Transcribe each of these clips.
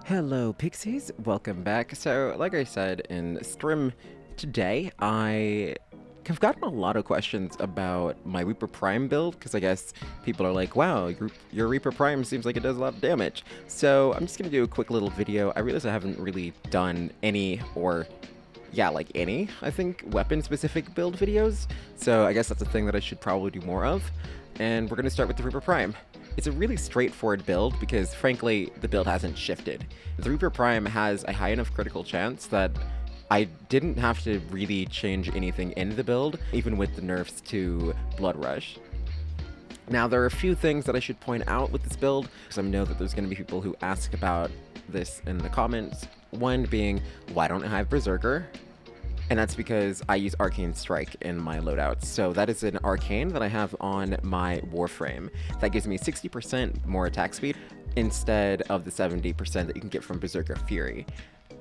Hello Pixies, welcome back. So like I said in stream today, I have gotten a lot of questions about my Reaper Prime build, because I guess people are like, wow, your Reaper Prime seems like it does a lot of damage. So I'm just going to do a quick little video. I realize I haven't really done any, or yeah, like any, I think, weapon-specific build videos. So I guess that's a thing that I should probably do more of. And we're going to start with the Reaper Prime. It's a really straightforward build because, frankly, the build hasn't shifted. The Reaper Prime has a high enough critical chance that I didn't have to really change anything in the build, even with the nerfs to Blood Rush. Now, there are a few things that I should point out with this build, because I know that there's going to be people who ask about this in the comments. One being, why don't I have Berserker? And that's because I use Arcane Strike in my loadouts. So that is an arcane that I have on my Warframe. That gives me 60% more attack speed instead of the 70% that you can get from Berserker Fury.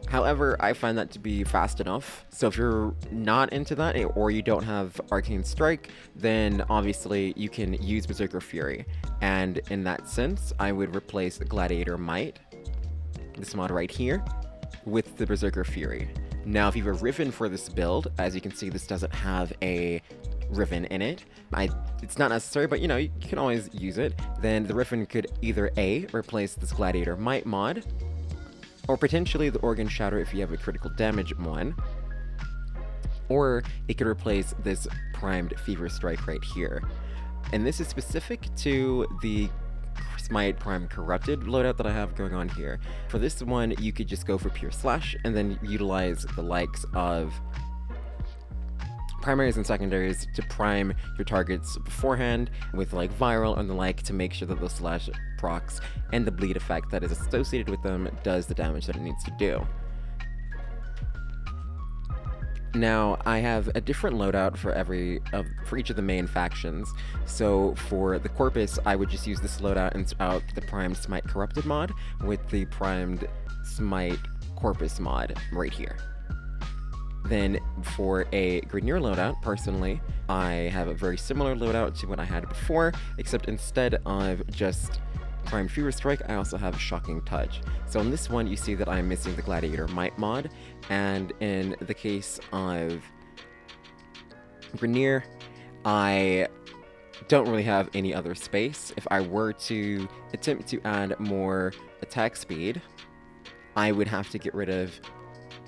However, I find that to be fast enough. So if you're not into that, or you don't have Arcane Strike, then obviously you can use Berserker Fury. And in that sense, I would replace Gladiator Might, this mod right here, with the Berserker Fury. Now, if you have a riven for this build, as you can see, this doesn't have a riven in it. It's not necessary, but you can always use it. Then the riven could either A, replace this Gladiator Might mod, or potentially the Organ Shatter if you have a critical damage one, or it could replace this primed Fever Strike right here. And this is specific to the Smite Prime Corrupted loadout that I have going on here. For this one, you could just go for Pure Slash and then utilize the likes of primaries and secondaries to prime your targets beforehand with like Viral and the like, to make sure that the slash procs and the bleed effect that is associated with them does the damage that it needs to do. Now, I have a different loadout for each of the main factions. So for the Corpus, I would just use this loadout and out the primed Smite Corrupted mod with the primed Smite Corpus mod right here. Then for a Grineer loadout, personally, I have a very similar loadout to what I had before, except instead of just Prime Fever Strike, I also have Shocking Touch. So in this one, you see that I'm missing the Gladiator Might mod, and in the case of Grineer, I don't really have any other space. If I were to attempt to add more attack speed, I would have to get rid of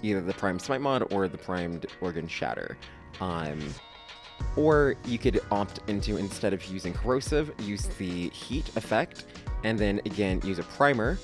either the Prime Smite mod or the Primed Organ Shatter. Or you could opt into, instead of using Corrosive, use the Heat effect, and then again use a primer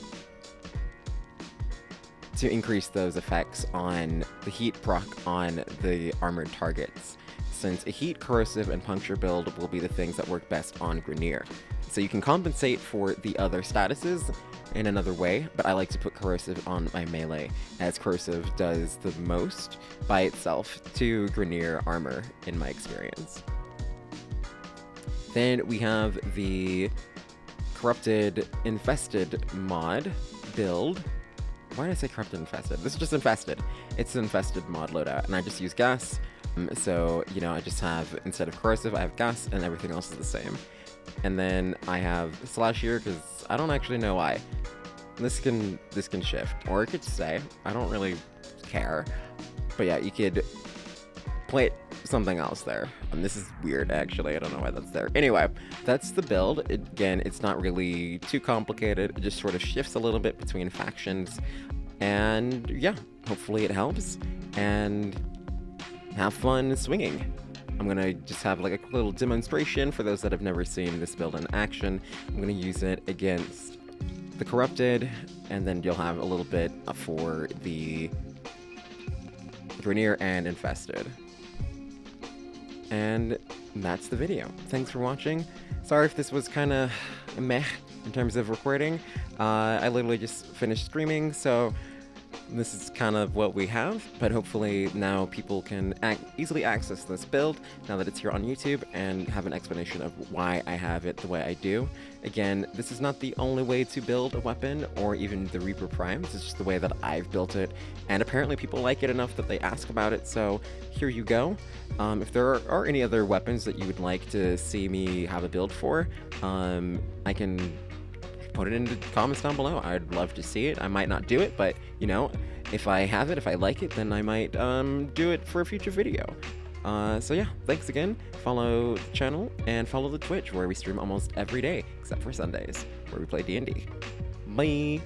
to increase those effects on the heat proc on the armored targets, since a heat, corrosive, and puncture build will be the things that work best on Grineer. So you can compensate for the other statuses in another way, but I like to put corrosive on my melee, as corrosive does the most by itself to Grineer armor in my experience. Then we have the Corrupted Infested mod build. Why did I say Corrupted Infested? This is just Infested. It's an Infested mod loadout, and I just use gas. So, I just have, instead of corrosive, I have gas, and everything else is the same. And then I have Slash here, because I don't actually know why. This can shift, or it could stay. I don't really care. But yeah, you could play something else there. This is weird, actually. I don't know why that's there. Anyway, that's the build. Again, it's not really too complicated. It just sort of shifts a little bit between factions. And yeah, hopefully it helps. And have fun swinging. I'm going to just have like a quick little demonstration for those that have never seen this build in action. I'm going to use it against the Corrupted, and then you'll have a little bit for the Grineer and Infested. And that's the video. Thanks for watching. Sorry if this was kind of meh in terms of recording. I literally just finished streaming, so this is kind of what we have, but hopefully now people can easily access this build now that it's here on YouTube and have an explanation of why I have it the way I do. Again, this is not the only way to build a weapon or even the Reaper Prime. This is just the way that I've built it, and apparently people like it enough that they ask about it, so here you go. If there are any other weapons that you would like to see me have a build for, I can put it in the comments down below. I'd love to see it. I might not do it, but, you know, if I have it, if I like it, then I might do it for a future video. So yeah, thanks again. Follow the channel and follow the Twitch, where we stream almost every day, except for Sundays, where we play D&D. Bye!